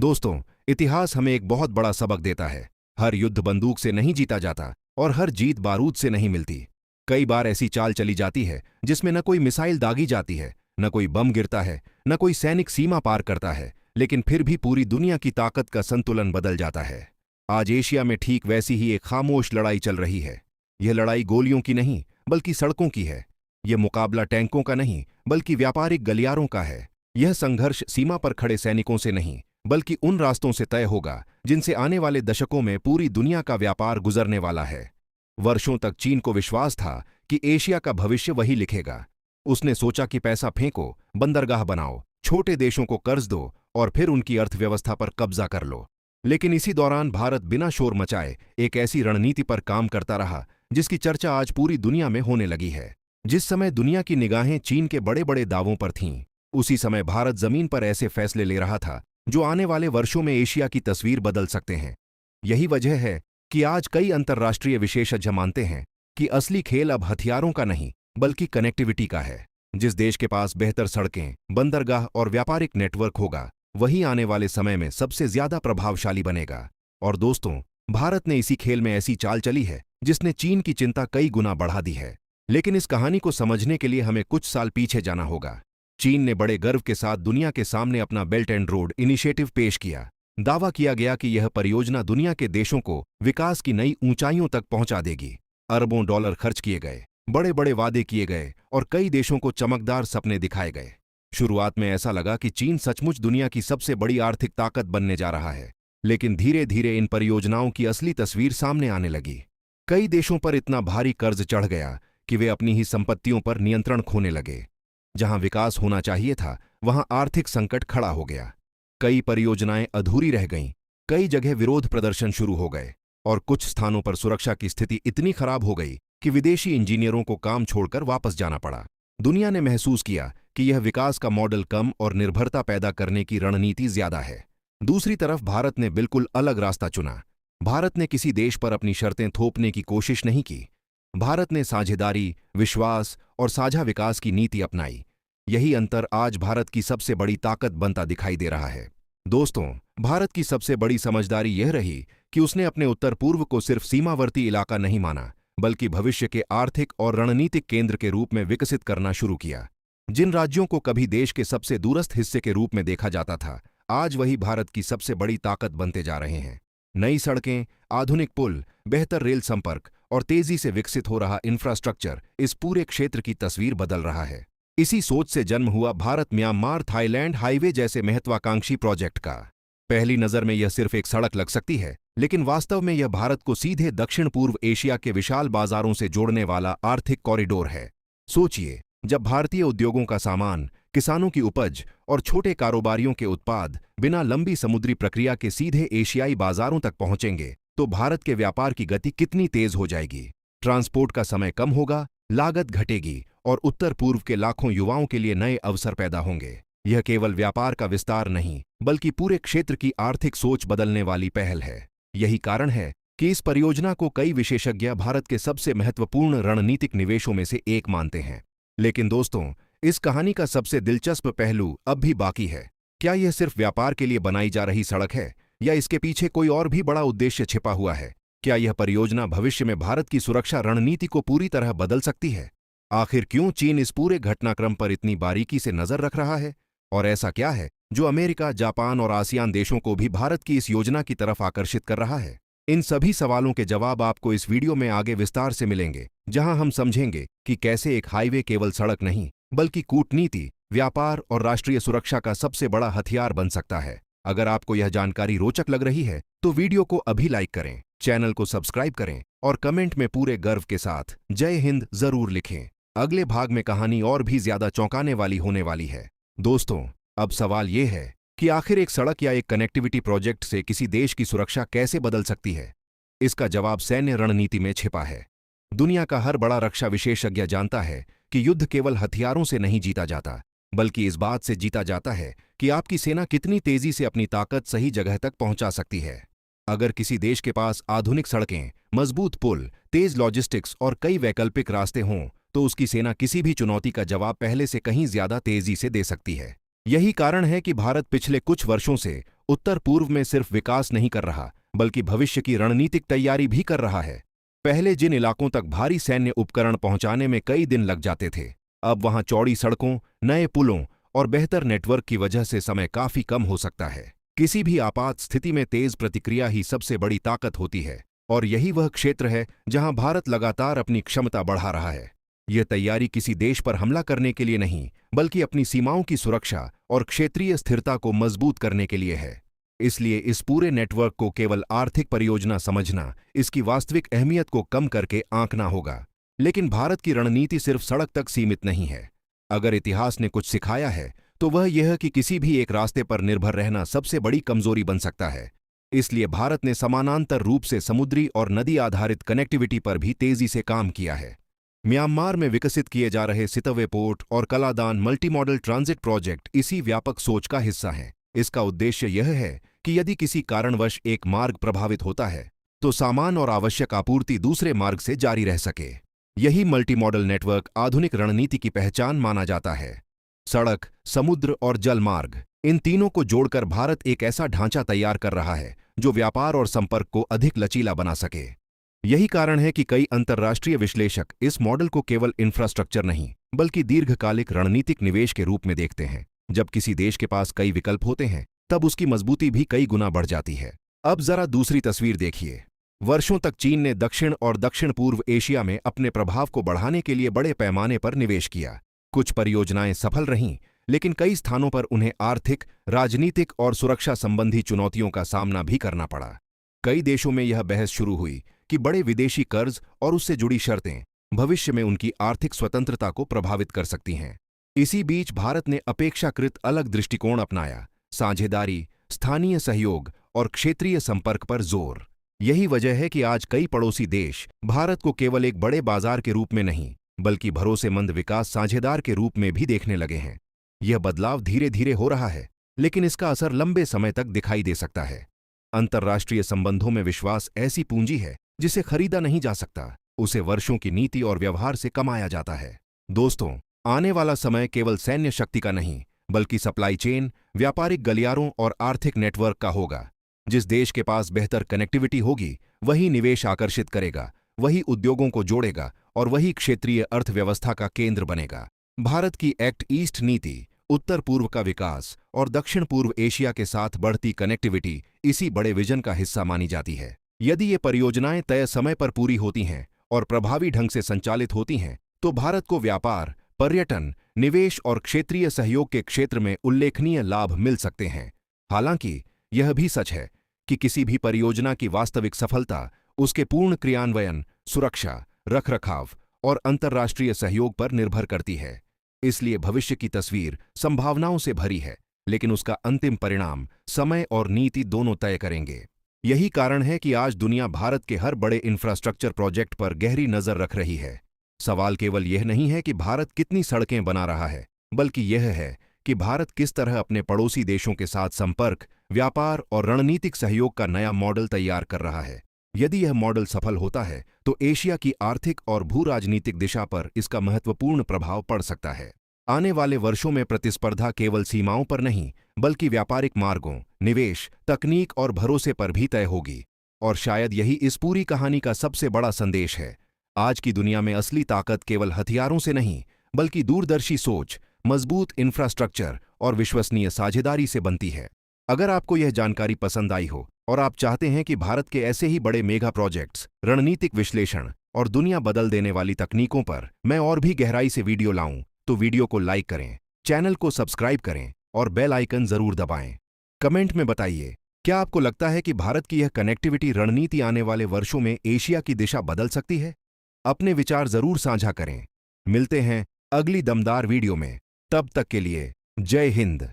दोस्तों, इतिहास हमें एक बहुत बड़ा सबक देता है। हर युद्ध बंदूक से नहीं जीता जाता और हर जीत बारूद से नहीं मिलती। कई बार ऐसी चाल चली जाती है जिसमें न कोई मिसाइल दागी जाती है, न कोई बम गिरता है, न कोई सैनिक सीमा पार करता है, लेकिन फिर भी पूरी दुनिया की ताकत का संतुलन बदल जाता है। आज एशिया में ठीक वैसी ही एक खामोश लड़ाई चल रही है। यह लड़ाई गोलियों की नहीं बल्कि सड़कों की है। यह मुकाबला टैंकों का नहीं बल्कि व्यापारिक गलियारों का है। यह संघर्ष सीमा पर खड़े सैनिकों से नहीं बल्कि उन रास्तों से तय होगा जिनसे आने वाले दशकों में पूरी दुनिया का व्यापार गुजरने वाला है। वर्षों तक चीन को विश्वास था कि एशिया का भविष्य वही लिखेगा। उसने सोचा कि पैसा फेंको, बंदरगाह बनाओ, छोटे देशों को कर्ज दो और फिर उनकी अर्थव्यवस्था पर कब्जा कर लो। लेकिन इसी दौरान भारत बिना शोर मचाए एक ऐसी रणनीति पर काम करता रहा जिसकी चर्चा आज पूरी दुनिया में होने लगी है। जिस समय दुनिया की निगाहें चीन के बड़े बड़े दावों पर थीं, उसी समय भारत जमीन पर ऐसे फैसले ले रहा था जो आने वाले वर्षों में एशिया की तस्वीर बदल सकते हैं। यही वजह है कि आज कई अंतर्राष्ट्रीय विशेषज्ञ मानते हैं कि असली खेल अब हथियारों का नहीं बल्कि कनेक्टिविटी का है। जिस देश के पास बेहतर सड़कें, बंदरगाह और व्यापारिक नेटवर्क होगा, वही आने वाले समय में सबसे ज्यादा प्रभावशाली बनेगा। और दोस्तों, भारत ने इसी खेल में ऐसी चाल चली है जिसने चीन की चिंता कई गुना बढ़ा दी है। लेकिन इस कहानी को समझने के लिए हमें कुछ साल पीछे जाना होगा। चीन ने बड़े गर्व के साथ दुनिया के सामने अपना बेल्ट एंड रोड इनिशिएटिव पेश किया। दावा किया गया कि यह परियोजना दुनिया के देशों को विकास की नई ऊंचाइयों तक पहुंचा देगी। अरबों डॉलर खर्च किए गए, बड़े बड़े वादे किए गए और कई देशों को चमकदार सपने दिखाए गए। शुरुआत में ऐसा लगा कि चीन सचमुच दुनिया की सबसे बड़ी आर्थिक ताकत बनने जा रहा है। लेकिन धीरे धीरे इन परियोजनाओं की असली तस्वीर सामने आने लगी। कई देशों पर इतना भारी कर्ज चढ़ गया कि वे अपनी ही संपत्तियों पर नियंत्रण खोने लगे। जहां विकास होना चाहिए था, वहां आर्थिक संकट खड़ा हो गया। कई परियोजनाएं अधूरी रह गईं, कई जगह विरोध प्रदर्शन शुरू हो गए और कुछ स्थानों पर सुरक्षा की स्थिति इतनी खराब हो गई कि विदेशी इंजीनियरों को काम छोड़कर वापस जाना पड़ा। दुनिया ने महसूस किया कि यह विकास का मॉडल कम और निर्भरता पैदा करने की रणनीति ज्यादा है। दूसरी तरफ भारत ने बिल्कुल अलग रास्ता चुना। भारत ने किसी देश पर अपनी शर्तें थोपने की कोशिश नहीं की। भारत ने साझेदारी, विश्वास और साझा विकास की नीति अपनाई। यही अंतर आज भारत की सबसे बड़ी ताकत बनता दिखाई दे रहा है। दोस्तों, भारत की सबसे बड़ी समझदारी यह रही कि उसने अपने उत्तर पूर्व को सिर्फ सीमावर्ती इलाका नहीं माना, बल्कि भविष्य के आर्थिक और रणनीतिक केंद्र के रूप में विकसित करना शुरू किया। जिन राज्यों को कभी देश के सबसे दूरस्थ हिस्से के रूप में देखा जाता था, आज वही भारत की सबसे बड़ी ताकत बनते जा रहे हैं। नई सड़कें, आधुनिक पुल, बेहतर रेल संपर्क और तेजी से विकसित हो रहा इंफ्रास्ट्रक्चर इस पूरे क्षेत्र की तस्वीर बदल रहा है। इसी सोच से जन्म हुआ भारत म्यांमार थाईलैंड हाईवे जैसे महत्वाकांक्षी प्रोजेक्ट का। पहली नजर में यह सिर्फ एक सड़क लग सकती है, लेकिन वास्तव में यह भारत को सीधे दक्षिण पूर्व एशिया के विशाल बाजारों से जोड़ने वाला आर्थिक कॉरिडोर है। सोचिए, जब भारतीय उद्योगों का सामान, किसानों की उपज और छोटे कारोबारियों के उत्पाद बिना लंबी समुद्री प्रक्रिया के सीधे एशियाई बाजारों तक पहुंचेंगे, तो भारत के व्यापार की गति कितनी तेज हो जाएगी। ट्रांसपोर्ट का समय कम होगा, लागत घटेगी और उत्तर पूर्व के लाखों युवाओं के लिए नए अवसर पैदा होंगे। यह केवल व्यापार का विस्तार नहीं, बल्कि पूरे क्षेत्र की आर्थिक सोच बदलने वाली पहल है। यही कारण है कि इस परियोजना को कई विशेषज्ञ भारत के सबसे महत्वपूर्ण रणनीतिक निवेशों में से एक मानते हैं। लेकिन दोस्तों, इस कहानी का सबसे दिलचस्प पहलू अब भी बाकी है। क्या यह सिर्फ व्यापार के लिए बनाई जा रही सड़क है, या इसके पीछे कोई और भी बड़ा उद्देश्य छिपा हुआ है? क्या यह परियोजना भविष्य में भारत की सुरक्षा रणनीति को पूरी तरह बदल सकती है? आखिर क्यों चीन इस पूरे घटनाक्रम पर इतनी बारीकी से नजर रख रहा है? और ऐसा क्या है जो अमेरिका, जापान और आसियान देशों को भी भारत की इस योजना की तरफ आकर्षित कर रहा है? इन सभी सवालों के जवाब आपको इस वीडियो में आगे विस्तार से मिलेंगे, जहां हम समझेंगे कि कैसे एक हाईवे केवल सड़क नहीं, बल्कि कूटनीति, व्यापार और राष्ट्रीय सुरक्षा का सबसे बड़ा हथियार बन सकता है। अगर आपको यह जानकारी रोचक लग रही है, तो वीडियो को अभी लाइक करें, चैनल को सब्सक्राइब करें और कमेंट में पूरे गर्व के साथ जय हिंद जरूर लिखें। अगले भाग में कहानी और भी ज्यादा चौंकाने वाली होने वाली है। दोस्तों, अब सवाल यह है कि आखिर एक सड़क या एक कनेक्टिविटी प्रोजेक्ट से किसी देश की सुरक्षा कैसे बदल सकती है? इसका जवाब सैन्य रणनीति में छिपा है। दुनिया का हर बड़ा रक्षा विशेषज्ञ जानता है कि युद्ध केवल हथियारों से नहीं जीता जाता, बल्कि इस बात से जीता जाता है कि आपकी सेना कितनी तेजी से अपनी ताकत सही जगह तक पहुंचा सकती है। अगर किसी देश के पास आधुनिक सड़कें, मजबूत पुल, तेज लॉजिस्टिक्स और कई वैकल्पिक रास्ते हों, तो उसकी सेना किसी भी चुनौती का जवाब पहले से कहीं ज्यादा तेजी से दे सकती है। यही कारण है कि भारत पिछले कुछ वर्षों से उत्तर पूर्व में सिर्फ विकास नहीं कर रहा बल्कि भविष्य की रणनीतिक तैयारी भी कर रहा है। पहले जिन इलाकों तक भारी सैन्य उपकरण पहुंचाने में कई दिन लग जाते थे, अब वहां चौड़ी सड़कों, नए पुलों और बेहतर नेटवर्क की वजह से समय काफी कम हो सकता है। किसी भी आपात स्थिति में तेज प्रतिक्रिया ही सबसे बड़ी ताकत होती है, और यही वह क्षेत्र है जहां भारत लगातार अपनी क्षमता बढ़ा रहा है। यह तैयारी किसी देश पर हमला करने के लिए नहीं, बल्कि अपनी सीमाओं की सुरक्षा और क्षेत्रीय स्थिरता को मजबूत करने के लिए है। इसलिए इस पूरे नेटवर्क को केवल आर्थिक परियोजना समझना, इसकी वास्तविक अहमियत को कम करके आंकना होगा। लेकिन भारत की रणनीति सिर्फ सड़क तक सीमित नहीं है। अगर इतिहास ने कुछ सिखाया है तो वह यह कि किसी भी एक रास्ते पर निर्भर रहना सबसे बड़ी कमजोरी बन सकता है। इसलिए भारत ने समानांतर रूप से समुद्री और नदी आधारित कनेक्टिविटी पर भी तेजी से काम किया है। म्यांमार में विकसित किए जा रहे सितवे पोर्ट और कलादान मल्टीमॉडल ट्रांजिट प्रोजेक्ट इसी व्यापक सोच का हिस्सा हैं। इसका उद्देश्य यह है कि यदि किसी कारणवश एक मार्ग प्रभावित होता है तो सामान और आवश्यक आपूर्ति दूसरे मार्ग से जारी रह सके। यही मल्टीमॉडल नेटवर्क आधुनिक रणनीति की पहचान माना जाता है। सड़क, समुद्र और जल मार्ग, इन तीनों को जोड़कर भारत एक ऐसा ढांचा तैयार कर रहा है जो व्यापार और संपर्क को अधिक लचीला बना सके। यही कारण है कि कई अंतर्राष्ट्रीय विश्लेषक इस मॉडल को केवल इंफ्रास्ट्रक्चर नहीं बल्कि दीर्घकालिक रणनीतिक निवेश के रूप में देखते हैं। जब किसी देश के पास कई विकल्प होते हैं तब उसकी मजबूती भी कई गुना बढ़ जाती है। अब जरा दूसरी तस्वीर देखिए। वर्षों तक चीन ने दक्षिण और दक्षिण पूर्व एशिया में अपने प्रभाव को बढ़ाने के लिए बड़े पैमाने पर निवेश किया। कुछ परियोजनाएं सफल रहीं, लेकिन कई स्थानों पर उन्हें आर्थिक, राजनीतिक और सुरक्षा संबंधी चुनौतियों का सामना भी करना पड़ा। कई देशों में यह बहस शुरू हुई कि बड़े विदेशी कर्ज और उससे जुड़ी शर्तें भविष्य में उनकी आर्थिक स्वतंत्रता को प्रभावित कर सकती हैं। इसी बीच भारत ने अपेक्षाकृत अलग दृष्टिकोण अपनाया, साझेदारी, स्थानीय सहयोग और क्षेत्रीय संपर्क पर जोर। यही वजह है कि आज कई पड़ोसी देश भारत को केवल एक बड़े बाजार के रूप में नहीं बल्कि भरोसेमंद विकास साझेदार के रूप में भी देखने लगे हैं। यह बदलाव धीरे धीरे हो रहा है, लेकिन इसका असर लंबे समय तक दिखाई दे सकता है। अंतर्राष्ट्रीय संबंधों में विश्वास ऐसी पूंजी है जिसे खरीदा नहीं जा सकता, उसे वर्षों की नीति और व्यवहार से कमाया जाता है। दोस्तों, आने वाला समय केवल सैन्य शक्ति का नहीं बल्कि सप्लाई चेन, व्यापारिक गलियारों और आर्थिक नेटवर्क का होगा। जिस देश के पास बेहतर कनेक्टिविटी होगी वही निवेश आकर्षित करेगा, वही उद्योगों को जोड़ेगा और वही क्षेत्रीय अर्थव्यवस्था का केंद्र बनेगा। भारत की एक्ट ईस्ट नीति, उत्तर पूर्व का विकास और दक्षिण पूर्व एशिया के साथ बढ़ती कनेक्टिविटी इसी बड़े विजन का हिस्सा मानी जाती है। यदि ये परियोजनाएं तय समय पर पूरी होती हैं और प्रभावी ढंग से संचालित होती हैं तो भारत को व्यापार, पर्यटन, निवेश और क्षेत्रीय सहयोग के क्षेत्र में उल्लेखनीय लाभ मिल सकते हैं। हालांकि यह भी सच है कि किसी भी परियोजना की वास्तविक सफलता उसके पूर्ण क्रियान्वयन, सुरक्षा, रखरखाव और अंतर्राष्ट्रीय सहयोग पर निर्भर करती है। इसलिए भविष्य की तस्वीर संभावनाओं से भरी है, लेकिन उसका अंतिम परिणाम समय और नीति दोनों तय करेंगे। यही कारण है कि आज दुनिया भारत के हर बड़े इंफ्रास्ट्रक्चर प्रोजेक्ट पर गहरी नजर रख रही है। सवाल केवल यह नहीं है कि भारत कितनी सड़कें बना रहा है, बल्कि यह है कि भारत किस तरह अपने पड़ोसी देशों के साथ संपर्क, व्यापार और रणनीतिक सहयोग का नया मॉडल तैयार कर रहा है। यदि यह मॉडल सफल होता है तो एशिया की आर्थिक और भू-राजनीतिक दिशा पर इसका महत्वपूर्ण प्रभाव पड़ सकता है। आने वाले वर्षों में प्रतिस्पर्धा केवल सीमाओं पर नहीं बल्कि व्यापारिक मार्गों, निवेश, तकनीक और भरोसे पर भी तय होगी। और शायद यही इस पूरी कहानी का सबसे बड़ा संदेश है। आज की दुनिया में असली ताकत केवल हथियारों से नहीं बल्कि दूरदर्शी सोच, मजबूत इंफ्रास्ट्रक्चर और विश्वसनीय साझेदारी से बनती है। अगर आपको यह जानकारी पसंद आई हो और आप चाहते हैं कि भारत के ऐसे ही बड़े मेगा प्रोजेक्ट्स, रणनीतिक विश्लेषण और दुनिया बदल देने वाली तकनीकों पर मैं और भी गहराई से वीडियो लाऊं, तो वीडियो को लाइक करें, चैनल को सब्सक्राइब करें और बेल आइकन जरूर दबाएं। कमेंट में बताइए, क्या आपको लगता है कि भारत की यह कनेक्टिविटी रणनीति आने वाले वर्षों में एशिया की दिशा बदल सकती है? अपने विचार जरूर साझा करें। मिलते हैं अगली दमदार वीडियो में। तब तक के लिए जय हिंद।